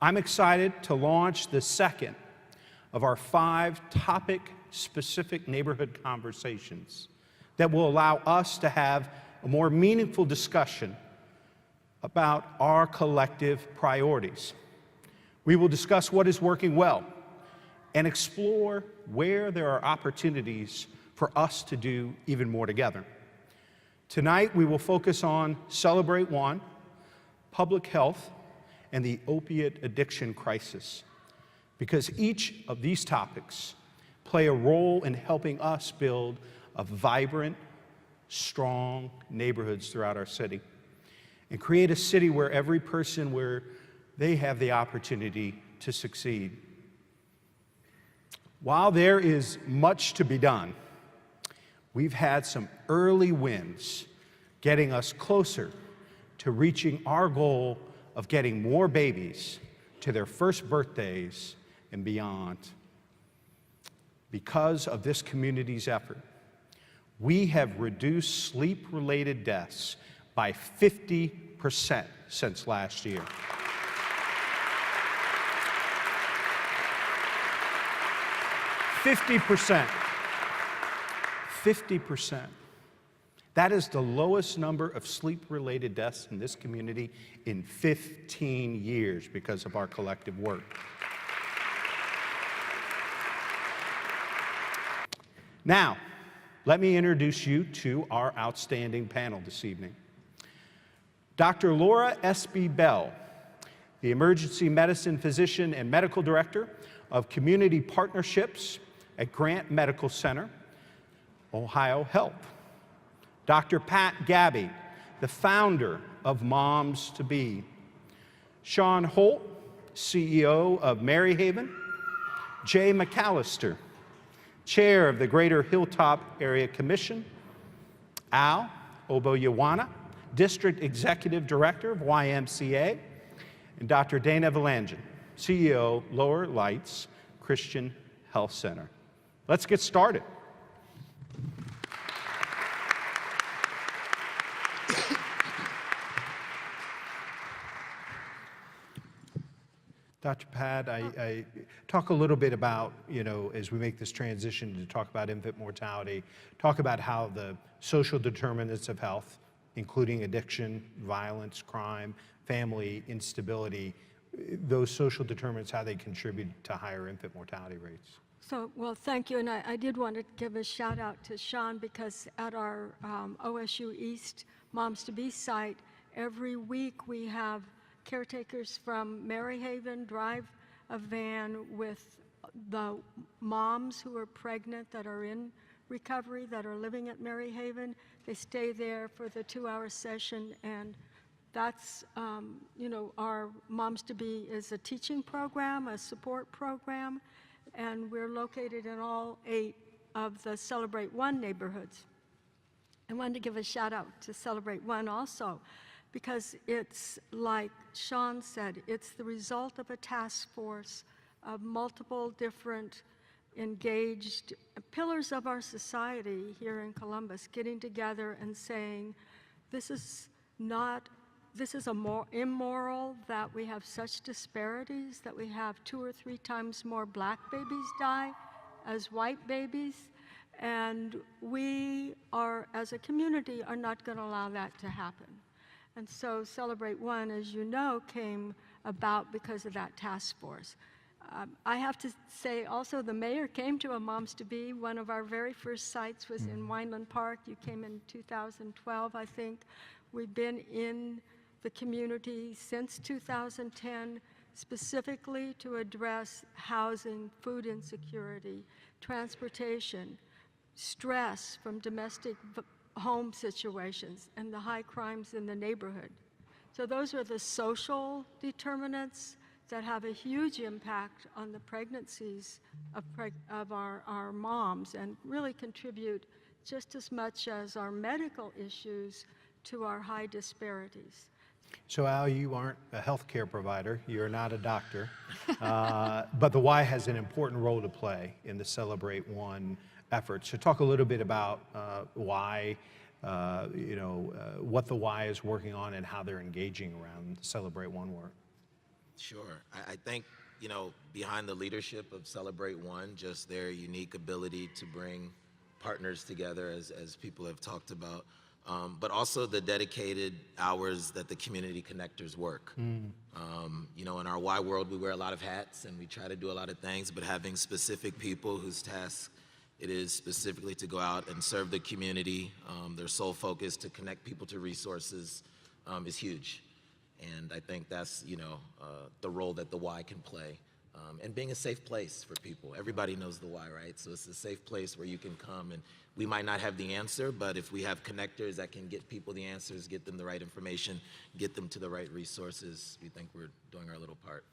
I'm excited to launch the second of our 5 topic-specific neighborhood conversations that will allow us to have a more meaningful discussion about our collective priorities. We will discuss what is working well and explore where there are opportunities for us to do even more together. Tonight, we will focus on CelebrateOne, public health, and the opiate addiction crisis, because each of these topics play a role in helping us build a vibrant, strong neighborhoods throughout our city and create a city where every person, where they have the opportunity to succeed. While there is much to be done, we've had some early wins getting us closer to reaching our goal of getting more babies to their first birthdays and beyond. Because of this community's effort, we have reduced sleep-related deaths by 50% since last year. Fifty percent. That is the lowest number of sleep-related deaths in this community in 15 years because of our collective work. Now, let me introduce you to our outstanding panel this evening. Dr. Laura S.B. Bell, the emergency medicine physician and medical director of community partnerships at Grant Medical Center, Ohio Health. Dr. Pat Gabbe, the founder of Moms to Be. Sean Holt, CEO of Maryhaven. Jay McAllister, chair of the Greater Hilltop Area Commission. Al Obayuwana, district executive director of YMCA. And Dr. Dana Valangian, CEO, Lower Lights Christian Health Center. Let's get started. Dr. Pat, I talk a little bit about, as we make this transition to talk about infant mortality, talk about how the social determinants of health, including addiction, violence, crime, family instability, those social determinants, how they contribute to higher infant mortality rates. Well, thank you, and I did want to give a shout out to Sean, because at our OSU East Moms to Be site, every week we have caretakers from Maryhaven drive a van with the moms who are pregnant that are in recovery, that are living at Maryhaven. They stay there for the 2-hour session, and that's, our Moms to Be is a teaching program, a support program, and we're located in all 8 of the CelebrateOne neighborhoods. I wanted to give a shout out to CelebrateOne also, because it's, like Sean said, it's the result of a task force of multiple different engaged pillars of our society here in Columbus getting together and saying, this is more immoral that we have such disparities, that we have 2 or 3 times more black babies die as white babies, and we are, as a community, are not going to allow that to happen. And so CelebrateOne, as you know, came about because of that task force. I have to say also the mayor came to a Moms to Be. One of our very first sites was in Wineland Park. You came in 2012, I think. We've been in the community since 2010, specifically to address housing, food insecurity, transportation, stress from domestic home situations, and the high crimes in the neighborhood. So those are the social determinants that have a huge impact on the pregnancies of our moms, and really contribute just as much as our medical issues to our high disparities. So Al, you aren't a healthcare provider, you're not a doctor, but the Y has an important role to play in the CelebrateOne effort. So talk a little bit about why, what the Y is working on and how they're engaging around CelebrateOne work. Sure. I think, behind the leadership of CelebrateOne, just their unique ability to bring partners together, as people have talked about, but also the dedicated hours that the community connectors work. In our Y world, we wear a lot of hats and we try to do a lot of things, but having specific people whose task it is specifically to go out and serve the community, their sole focus to connect people to resources is huge. And I think that's, the role that the Y can play. And being a safe place for people. Everybody knows the Y, right? So it's a safe place where you can come, and we might not have the answer, but if we have connectors that can get people the answers, get them the right information, get them to the right resources, we think we're doing our little part.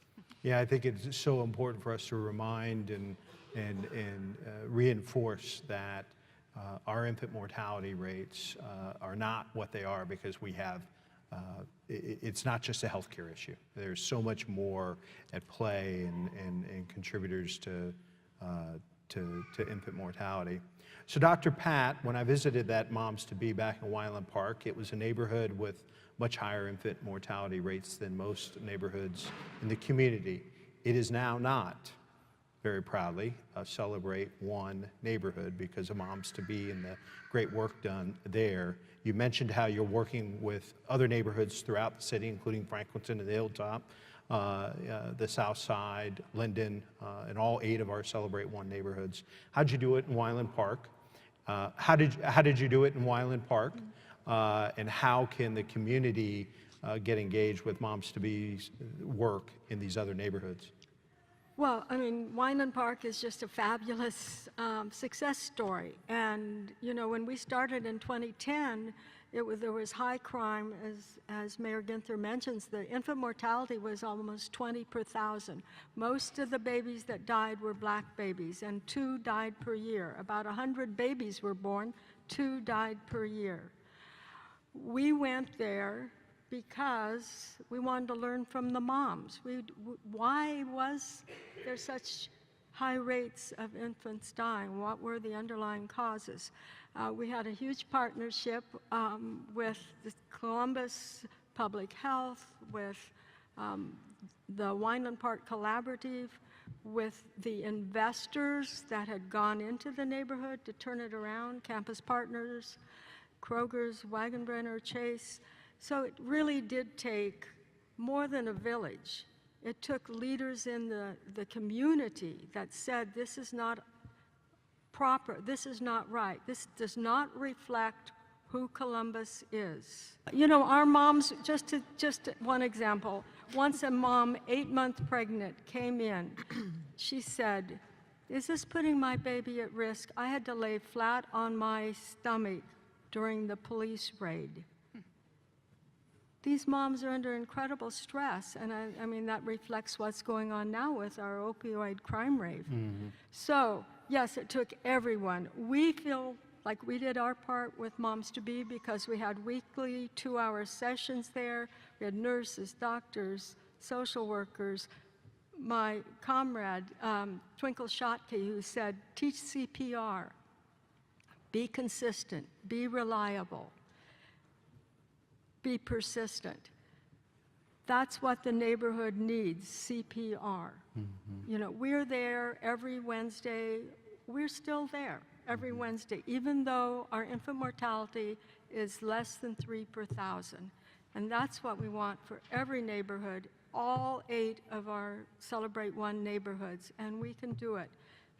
Yeah, I think it's so important for us to remind and reinforce that our infant mortality rates are not what they are because we have it's not just a healthcare issue. There's so much more at play and contributors to infant mortality. So Dr. Pat, when I visited that Moms-to-Be back in Wyland Park, it was a neighborhood with much higher infant mortality rates than most neighborhoods in the community. It is now not, very proudly, a CelebrateOne neighborhood because of Moms-to-Be and the great work done there. You mentioned how you're working with other neighborhoods throughout the city, including Franklinton and the Hilltop, the South Side, Linden, and all 8 of our CelebrateOne neighborhoods. How'd you do it in Wyland Park? How did you do it in Wyland Park? And how can the community get engaged with Moms-to-Be's work in these other neighborhoods? Well, I mean, Wyland Park is just a fabulous success story. And, when we started in 2010, there was high crime, as Mayor Ginther mentions. The infant mortality was almost 20 per thousand. Most of the babies that died were black babies, and 2 died per year. About 100 babies were born, 2 died per year. We went there because we wanted to learn from the moms. Why was there such high rates of infants dying? What were the underlying causes? We had a huge partnership with the Columbus Public Health, with the Wyland Park Collaborative, with the investors that had gone into the neighborhood to turn it around, Campus Partners, Kroger's, Wagenbrenner, Chase. So it really did take more than a village. It took leaders in the community that said, this is not proper, this is not right, this does not reflect who Columbus is. Our moms, just one example, once a mom, 8-month pregnant, came in. She said, is this putting my baby at risk? I had to lay flat on my stomach during the police raid. These moms are under incredible stress, and I mean, that reflects what's going on now with our opioid crime rate. So, yes, it took everyone. We feel like we did our part with Moms-to-Be because we had weekly 2-hour sessions there. We had nurses, doctors, social workers. My comrade, Twinkle Schottke, who said, teach CPR, be consistent, be reliable, be persistent. That's what the neighborhood needs, CPR. We're there every Wednesday. We're still there every Wednesday, even though our infant mortality is less than 3 per thousand. And that's what we want for every neighborhood, all 8 of our CelebrateOne neighborhoods, and we can do it.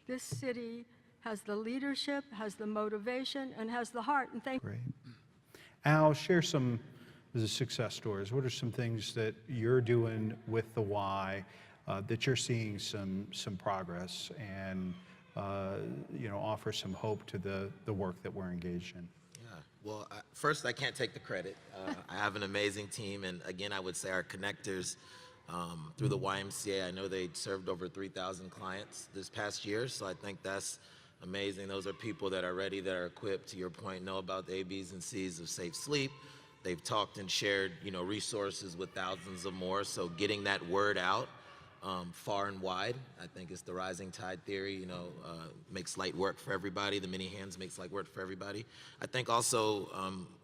This city has the leadership, has the motivation, and has the heart, and thank you. Great. Al, share some of the success stories. What are some things that you're doing with the Y that you're seeing some progress and offer some hope to the work that we're engaged in? Yeah, well, first, I can't take the credit. I have an amazing team, and again, I would say our connectors through the YMCA, I know they served over 3,000 clients this past year, so I think that's amazing. Those are people that are ready, that are equipped, to your point, know about the A, B's, and C's of safe sleep. They've talked and shared, resources with thousands of more, so getting that word out far and wide, I think it's the rising tide theory, makes light work for everybody. The many hands makes light work for everybody. I think also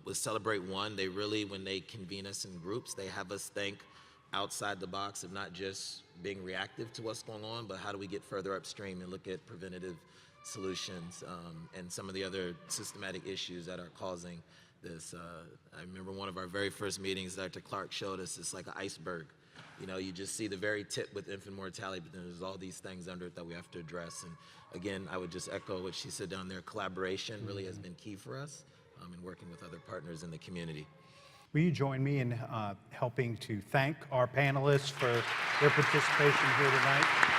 with CelebrateOne, they really, when they convene us in groups, they have us think outside the box of not just being reactive to what's going on, but how do we get further upstream and look at preventative solutions and some of the other systematic issues that are causing this. I remember one of our very first meetings, Dr. Clark showed us it's like an iceberg. You know, you just see the very tip with infant mortality, but then there's all these things under it that we have to address. And again, I would just echo what she said down there. Collaboration really has been key for us in working with other partners in the community. Will you join me in helping to thank our panelists for their participation here tonight?